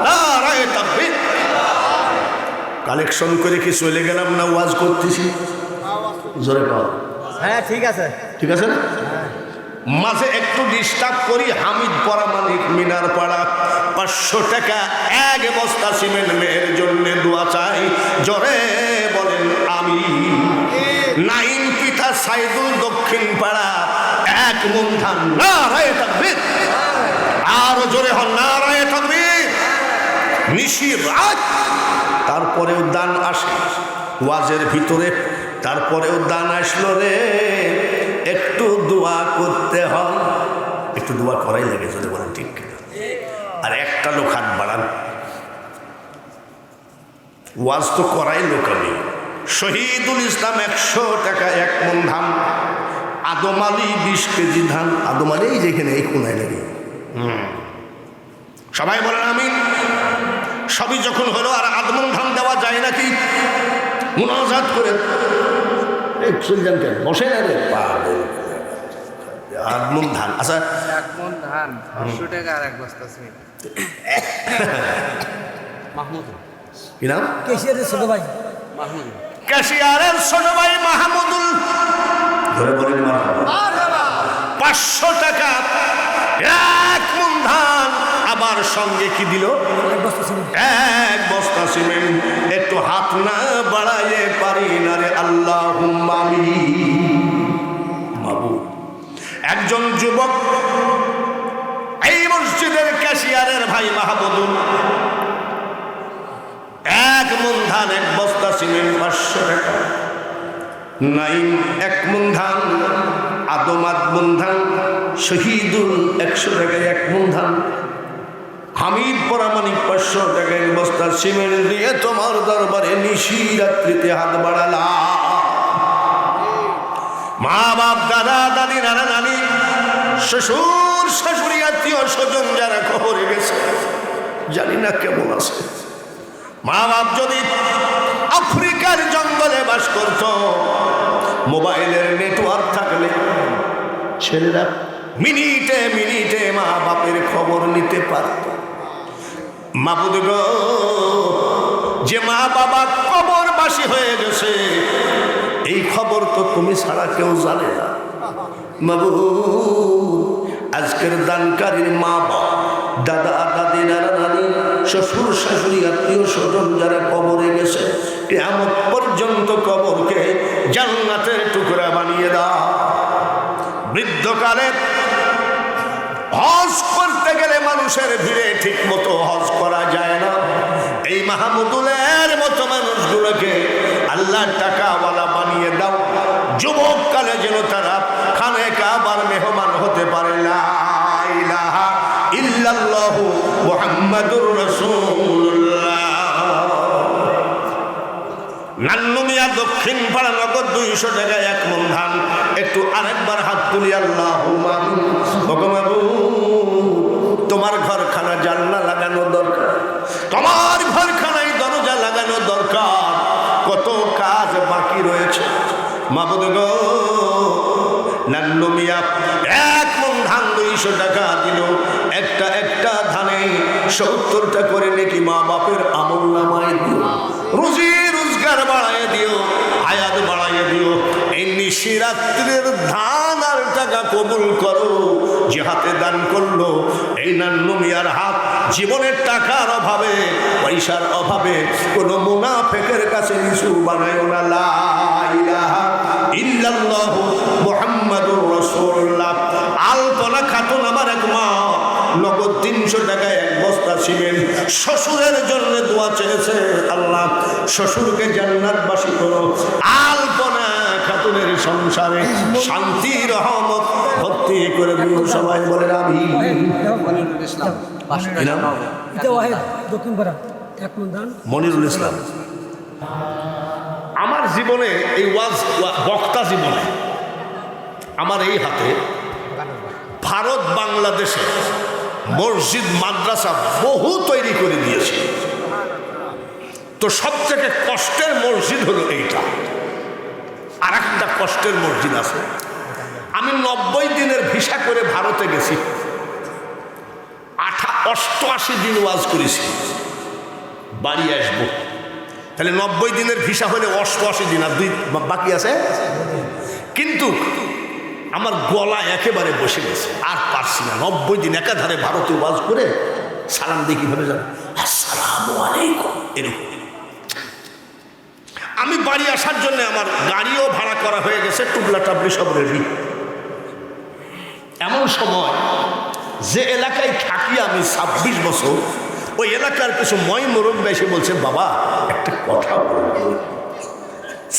নারায়ে তাকবীর। কালেকশন করে কি চলে গেলাম না ওয়াজ করতেছি? জোরে কর। হ্যাঁ ঠিক আছে, ঠিক আছে না? মাঝে একটু ডিস্টার্ব করি। হামিদ পরামানিক মিনার পাড়া 500 টাকা এক বস্তা সিমেন্ট মেয়ের জন্য দোয়া চাই, জোরে বলেন আমি। নাইম পিতা সাইদুল দক্ষিণ পাড়া 1 মন ধান, নারায়ে তাকবীর। আর জোরে হন নারায়ে তাকবীর। নিশি রাত তারপরেও দান আসে ওয়াজের ভিতরে, তারপরেও দান আসলো রে, একটু দোয়া করতে হয়। একটু দোয়া করাই লাগে, যদি বলেন ঠিক। আর একটা লোক হাত বাড়ান, ওয়াজ তো করাই লোক আমি। শহীদুল ইসলাম 100 টাকা 1 মন ধান। আদম আলী 20 কেজি ধান। আদম আলী যেখানে এই কোনায় লাগে। সবাই বলেন আমিন। সবই যখন হলো আর আদমন ধান দেওয়া যায় নাকি? মুনাজাত করে চলছেন কেন? বসে না রে আদমন ধান। আচ্ছা 1 মণ ধান 500 টাকা আর 1 বস্তা সিমেন্ট। মাহমুদ কি নাম? কেশিয়ারের ছোট ভাই মাহমুদ। ক্যাশিয়ারের ছোট ভাই মাহমুদুল। ধরে বলেন 500 টাকা 1 মণ ধান। আবার সঙ্গে কি দিল? 1 বস্তা সিমেন্ট। একটু হাত না বাড়াইয়ে পারি না রে আল্লাহুম্মা আমিন। মাবুদ, একজন যুবক এই মসজিদের ক্যাশিয়ারের ভাই মাহমুদুল 1 মণ ধান 1 বস্তা সিমেন্ট 500 টাকা। নাইম 1 মণ ধান। আদম 1 মণ ধান। শহীদুল 100 টাকায় 1 মণ ধান। হামিদ পরামানিক 500 টাকা 1 বস্তা সিমেন্ট দিয়ে তোমার দরবারে নিশি রাত্রিতে হাত বাড়ালা। মা বাপ, দাদা দাদি, নানা নানি, শ্বশুর শাশুড়ি, আত্মীয় স্বজন যারা খবরে গেছে, জানি না কেমন আছে। মা বাপ যদি আফ্রিকার জঙ্গলে বাস করত, মোবাইলের নেটওয়ার্ক থাকলে ছেলেরা মিনিটে মিনিটে মা বাপের খবর নিতে পারত। মাবুদ গো, যে মা বাবা কবরবাসী হয়ে গেছে, এই খবর তো তুমি ছাড়া কেউ জানে না। মাবুদ, আজকের দানকারীর মা বাবা, দাদা দাদি, নানা নানি, শ্বশুর শাশুড়ি, আত্মীয় স্বজন যারা কবরে গেছে, কিয়ামত পর্যন্ত কবরকে জান্নাতের টুকরা বানিয়ে দাও। বৃদ্ধকালে হজ করতে গেলে মানুষের ভিড়ে ঠিক মতো হজ করা যায় না। এই মাহমুদুলের মতো মানুষগুলোকে আল্লাহ টাকাওয়ালা বানিয়ে দাও, যুবককালে যেন তারা খানে কাবার মেহমান হতে পারে। লা ইলাহা ইল্লাল্লাহু মুহাম্মাদুর রাসূলুল্লাহ। নান্নু মিয়া দক্ষিণ পাড়া নগদ 200 টাকায় 1 মণ ধান। একটু আরেকবার হাত তুলি আল্লাহুম্মা আমিন। তোমার ঘরখানা জানলা লাগানো দরকার, তোমার ঘরখানায় দরজা লাগানো দরকার। কত কাজ বাকি রয়েছে মাবুদ গো। নান্নু মিয়া 1 মণ ধান 200 টাকা দিল। একটা একটা ধানে 70টা করে নাকি মা বাপের আমল নামায় দিও, রুজি রোজগার বাড়ায় দিও, হায়াত বাড়ায় দিও। এই নিশিরাত্রির ধান আর টাকা কবুল করো। যে হাতে দান করলো এই নান্নু মিয়ার হাত জীবনের টাকার অভাবে, পয়সার অভাবে কোনো মুনাফিকের কাছে নিচু বানায় না। লা ইলাহা ইল্লাল্লাহু মুহাম্মাদুর রাসূলুল্লাহ। আলপনা খাতুন আমার এক মা নগদ 300 টাকায় 1 বস্তা সিমেন্ট শ্বশুরের জন্য দোয়া চেয়েছে, আল্লাহ শ্বশুরকে জান্নাতবাসী করো। আলপনা খাতুনের সংসারে শান্তি রহমত ভর্তি করে দিও। সবাই বলেন আমিন। মনিরুল ইসলাম। আমার জীবনে এই ওয়াজ বক্তা জীবনে আমার এই হাতে ভারত বাংলাদেশে মসজিদ মাদ্রাসা বহু তৈরি করে দিয়েছে। তো সব থেকে কষ্টের মসজিদ হলো এইটা। আর একটা কষ্টের মসজিদ আছে, আমি 90 দিনের ভিসা করে ভারতে গেছি, 88 দিন ওয়াজ করেছি, বাড়ি আসবো, তাহলে 90 দিনের ভিসা হলে 88 দিন, আর 2 বাকি আছে। কিন্তু আমার গলা একেবারে বসে গেছে, আর পারছি না। 90 দিন একাধারে ভারতে ওয়াজ করে সালাম দিয়ে কিভাবে যাবো, আসসালামু আলাইকুম এরকম। আমি বাড়ি আসার জন্য আমার গাড়িও ভাড়া করা হয়ে গেছে, টুবলা টাবলি সব রেডি। এমন সময় যে এলাকায় থাকি আমি 26 বছর, ওই এলাকার কিছু মুরব্বি এসে বলছে, বাবা একটা কথা বলবো,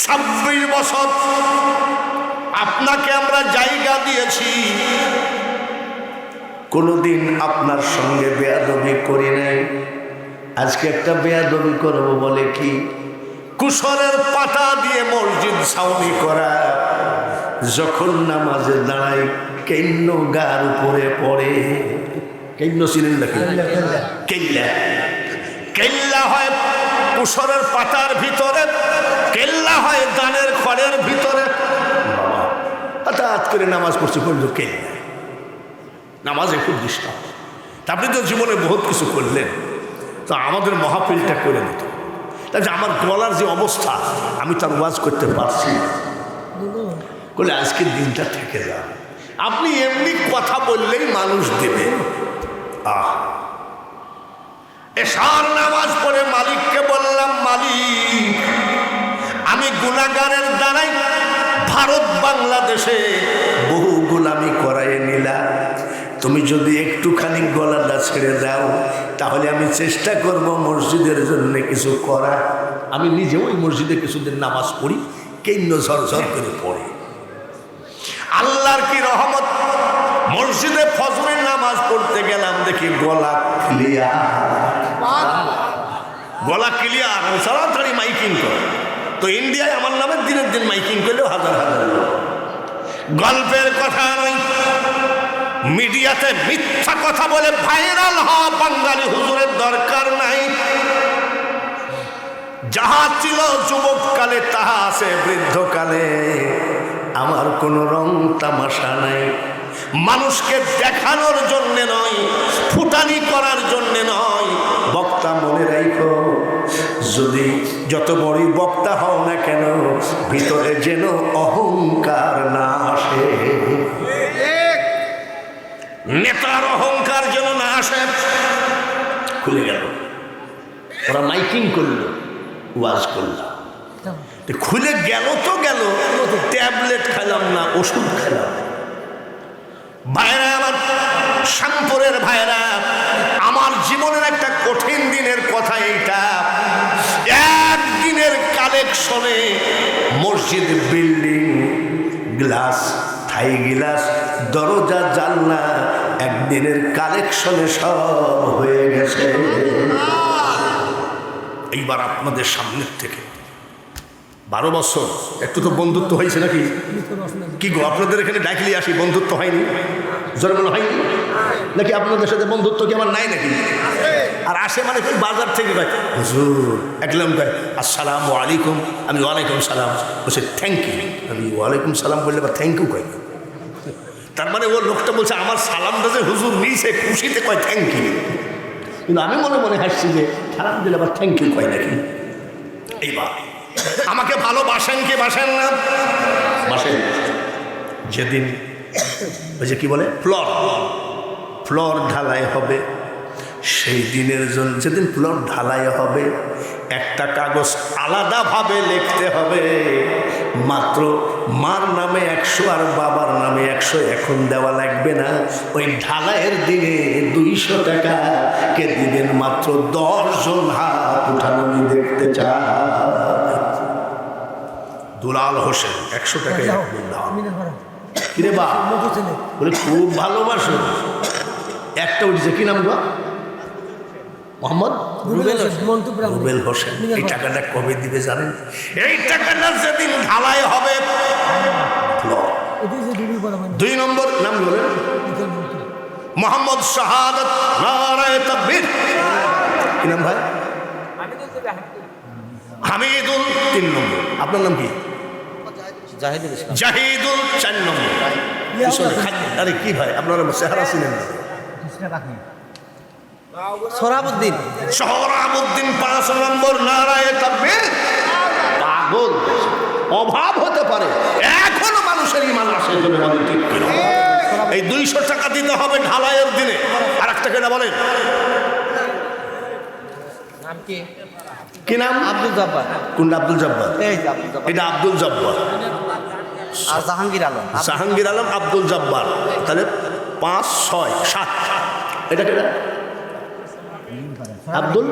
26 বছর আপনাকে আমরা জায়গা দিয়েছি, কোনোদিন আপনার সঙ্গে বেয়াদবি করি নাই, আজকে একটা বেয়াদবি করব বলে কি, কুশলের পাতা দিয়ে মসজিদ ছাউনি করা, যখন নামাজে দাঁড়াই কেন্ন গার উপরে পড়ে। কেন্ন ছিলেন নাকি? কেল্লা, কেল্লা হয় কুশলের পাতার ভিতরে, কেল্লা হয় দানের খড়ের ভিতরে। হঠাৎ করে নামাজ পড়ছে বলল কেল্লা, নামাজে খুব ডিস্টার্ব। আপনি তো জীবনে বহুত কিছু করলেন, তো আমাদের মাহফিলটা করে দিত। তাই আমার গলার যে অবস্থা, আমি তার ওয়াজ করতে পারছি না। বলে আজকের দিনটা থেকে যান, আপনি এমনি কথা বললেই মানুষ দেবে। এশার নামাজ পড়ে মালিককে বললাম, মালিক আমি গুনাহগারের দ্বারাই ভারত বাংলাদেশে বহু গোলামি করায় নিলাম, তুমি যদি একটুখানি গলাটা ছেড়ে দাও তাহলে আমি চেষ্টা করব মসজিদের জন্য কিছু করা। আমি নিজে ওই মসজিদে কিছুদিন নামাজ পড়ি, কেন্ন ঝরঝর করে পড়ি। আল্লাহর কি রহমত, মসজিদে ফজরের নামাজ পড়তে গেলাম, দেখি গলা ক্লিয়ার, গলা ক্লিয়ার। আমি তাড়াতাড়ি মাইকিং করে, তো ইন্ডিয়ায় আমার নামে দিনের দিন মাইকিং করলেও হাজার হাজার। গল্পের কথা নয়, মিডিয়াতে মিথ্যা কথা বলে ভাইরাল হওয়া বাঙালি হুজুরের দরকার নাই। যাহা ছিল যুবককালে তাহা আছে বৃদ্ধকালে। আমার কোনো রং তামাশা নাই, মানুষকে দেখানোর জন্য নয়, ফুটানি করার জন্য নয়। বক্তা মনে রাখো, যদি যত বড়ই বক্তা হও না কেন, ভিতরে যেন অহংকার না আসে, নেতার অহংকার যেন না আসে। খুলে গেল, ওরা মাইকিং করলো, ওয়াজ করলাম, খুলে গেল তো গেল, ট্যাবলেট খেলাম না, ওষুধ খেলাম। ভাইরা আমার, শ্যামপুরের ভাইরা, আমার জীবনের একটা কঠিন দিনের কথা এইটা। একদিনের কালেকশনে মসজিদ বিল্ডিং, গ্লাস, থাই গ্লাস, দরজা, জানলা, একদিনের কালেকশনে সব হয়ে গেছে। এইবার আপনাদের সামনের থেকে 12 বছর একটু তো বন্ধুত্ব হয়েছে নাকি? কি গো, আপনাদের এখানে ডাকলি আসি, বন্ধুত্ব হয়নি? জোরে মনে হয়নি নাকি? আপনাদের সাথে বন্ধুত্ব কি আমার নাই নাকি? আর আসে মানে কি, বাজার থেকে কয় হুজুর, একদম কয় আসসালামু আলাইকুম, আমি ওয়ালাইকুম সালাম, বলছে থ্যাংক ইউ, আমি ওয়ালাইকুম সালাম বললে বা থ্যাংক ইউ কয়। তার মানে ও লোকটা বলছে আমার সালামটা যে হুজুর নিয়েছে, খুশিতে কয় থ্যাংক ইউ। কিন্তু আমি মনে মনে হাসছি যে সালাম দিলে আবার থ্যাংক ইউ কয় নাকি? এইবার আমাকে ভালোবাসেন কি বাসেন না? বাসেন। যেদিন ওই যে কি বলে ফ্লোর ঢালাই হবে, সেই দিনের জন্য যেদিন ফ্লোর ঢালাই হবে, একটা কাগজ আলাদাভাবে লিখতে হবে, মাত্র মার নামে 100 আর বাবার নামে 100, এখন দেওয়া লাগবে না। ওই ঢালাইয়ের দিনে 200 টাকা কে দিবেন, মাত্র 10 জন হাত উঠানো আমি দেখতে চাই। দুলাল হোসেন 100 টাকায় কিরে বা বলে খুব ভালোবাসো। একটা উঠেছে, কি নাম গো? মোহাম্মদ রুবেল হোসেন। এই টাকাটা কবে দিবে জানেন? এই টাকাটা যেদিন ঢালাই হবে। 2 নম্বর নাম বলেন, মোহাম্মদ শাহাদাত, নারায়ে তাকবীর। কি নাম ভাই? হামিদুল 3 নম্বর। আপনার নাম কি? জাহিদুল ইসলাম। জাহিদুল 4 নম্বর। পিছনে আরে কি ভাই আপনারা চেহারা চিনেন না? সোহরাবউদ্দিন। সোহরাবউদ্দিন 5 নম্বর। নারায়ে তাকবীর। পাগল, অভাব হতে পারে, এখনো মানুষের ইমান আসে জন্য বলেন ঠিক কিনা? এই 200 টাকা দিতে হবে ঢালাইয়ের দিনে। আর একটা কেনা বলেন নাম কি? কি নাম? আব্দুল জব্বার। কোনটা? আব্দুল জব্বার। এই যে আব্দুল জব্বার। এটা আব্দুল জব্বার। আর জাহাঙ্গীর আলম। জাহাঙ্গীর আলম, আব্দুল জব্বার। তাহলে 5, 6, 7। এটা কেনা? আব্দুল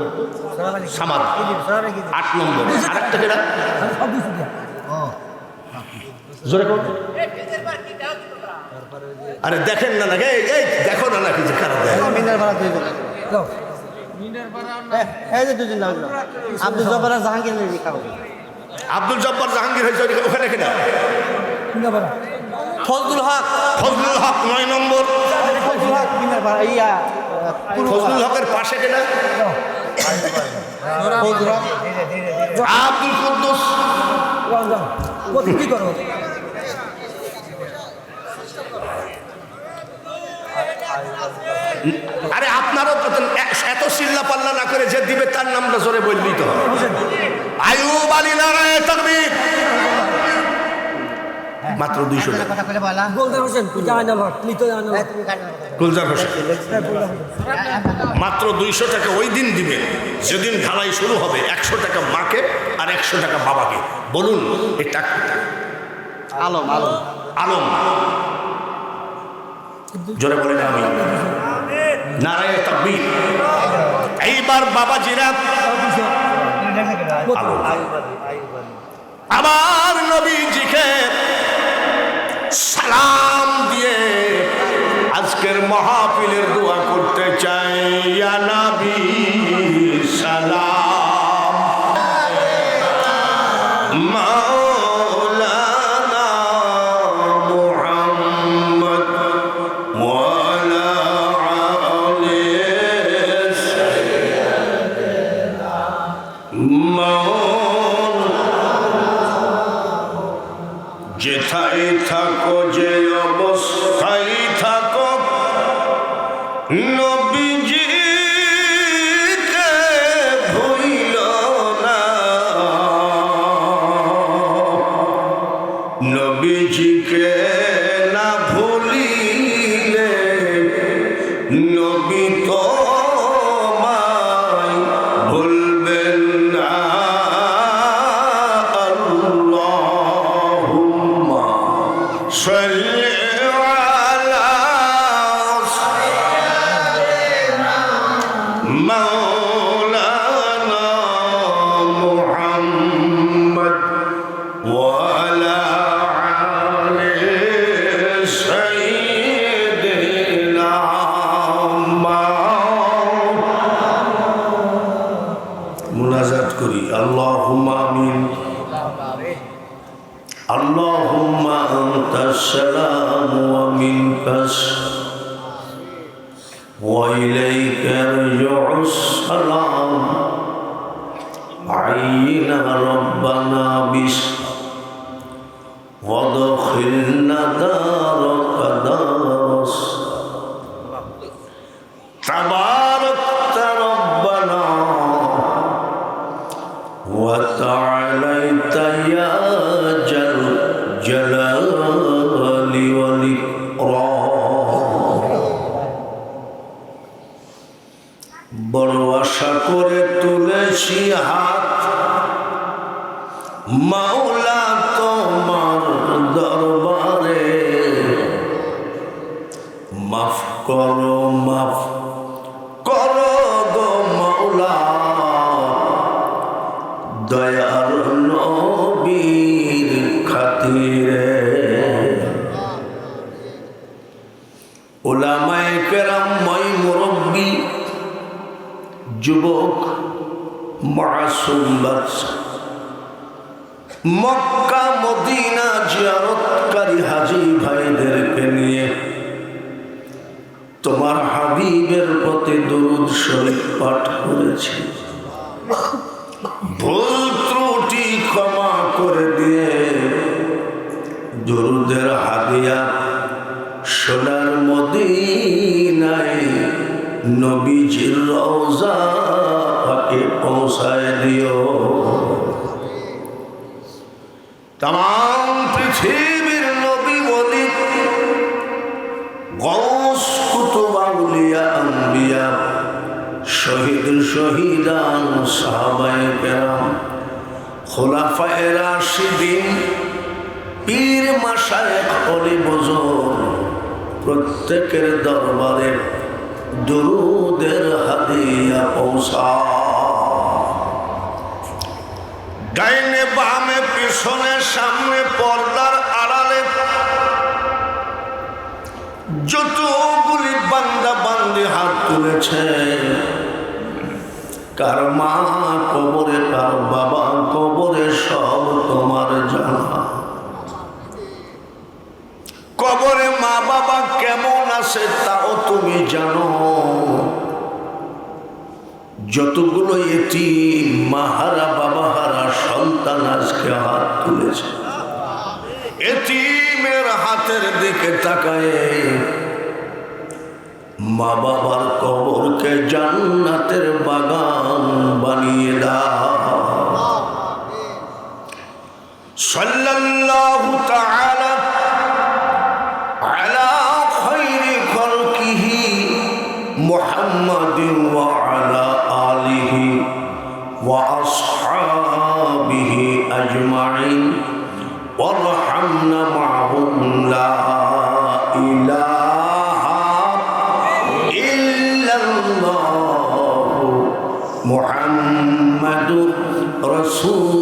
সামাদ 8 নম্বর। আর একটা কেনা? জোরে কোন? আরে দেখেন না নাকি? এই দেখো না নাকি যে কারা দেয়? মিনার ভাড়া দুইজন। এই যে দুজন নাম আব্দুল জব্বার আর জাহাঙ্গীর লেখা হবে। আব্দুল জব্বার জাহাঙ্গীর হয়েছে ওখানে কিনা? ফজলুল হক। ফজলুল হক 9 নম্বর। ফজলুল হক মিনার ভাড়া ইয়া ফজলুল হকের পাশে কিনা? ফজলুল হক। আব্দুল কুদ্দুস। কি করো? আরে আপনারও এত চিল্লা পাল্লা না করে যে দিবে তার নামটা জোরে বলবি তো। আইয়ুব আলী, নারায়ে তাকবীর। মাত্র 200 টাকা। গোলদার হোসেন। গুলজার হোসেন মাত্র 200 টাকা ওই দিন দিবেন যেদিন ঢালাই শুরু হবে। 100 টাকা মাকে আর 100 টাকা বাবাকে। বলুন এটা আলম। আলম। আলম। জোরে বলেন আমি। নারায়ে তাকবীর। এইবার বাবা জিরাত আলম। আমার নবীজিকে সালাম দিয়ে আজকের মাহফিলের দোয়া করতে চাই। ইয়া নবী সালাম মাওলানা মুহাম্মদ ওয়া আলা আলি সাইয়্যিদিনা যেথায় থাকো, যে অবস্থায় থাকো, নবীজিকে ভুইল না। নবীজিকে না ভুলিলে নবী তোমায় ভুলবেন না। আল্লাহুম্মা সাল্লি আলা মাওলানা মুহাম্মদ ওয়া আলা আলি সাইয়্যিদিনা মুনাজাত করি। আল্লাহুম্মা আমিন। আল্লাহুম্মা আনতাস সালাম ওয়া মিনকাস ওয়া ইলাইকা ইয়ারজুস সালাম। আইনা রাব্বানা বিস ওয়াদখিলনা দারাকা দারাস। তাবারাকতা রাব্বানা ওয়া তাআলাইতা ইয়া জাল জালালি ওয়াল ইকরাম। বড় আশা করে তুলেছি হাত, মাওলা তোমার দরবারে। মাফ করো, মাফ করো গো মাওলা, দয়ার নবীর খাতিরে। উলামায়ে কেরাম, মই মুরব্বী, যুবক, মাসুম বাচ্চা, মক্কা মদিনা জিয়ারতকারী হাজী ভাইদেরকে নিয়ে তোমার হাবিবের প্রতি দরুদ শরীফ পাঠ করেছি। ভুল ত্রুটি ক্ষমা করে দিয়ে দরুদের হাদিয়া সোনার মদিনায় নবীজির রওজা পাকে পৌঁছায় দিও। তাম পৃথিবীর নবী বলি গৌস কুতুব আউলিয়া আম্বিয়া শহীদ শহীদান সাহাবায়ে কেরাম খোলাফায়ে রাশিদিন পীর মাশায়েখ ওলি বুজুর্গ প্রত্যেকের দরবারে দুরুদের হাদিয়া পৌঁছা। ডাইনে বামে পিছনে সামনে পর্দার আড়ালে যতগুলি বান্দা বান্দি হাত তুলেছে, কার মা কবরে কার বাবা কবরে সব তোমার জানা। কবরে মা বাবা কেমন আছে তাও তুমি জানো। যতগুলো এতিম মাহারা বাবাহারা সন্তান আজকে হাত তুলেছে, এতিমের হাতের দিকে তাকায় মা বাবার কবরকে জান্নাতের বাগান বানিয়ে দাও। সাল্লাল্লাহু তাআলা আলা খায়রি খালকিহি মুহাম্মাদিন ওয়া আলা আলিহি ওয়া আসহাবিহি আজমাইন ওয়ারহামনা মা'হুম লা ইলাহা ইল্লাল্লাহু মুহাম্মাদুর রাসূল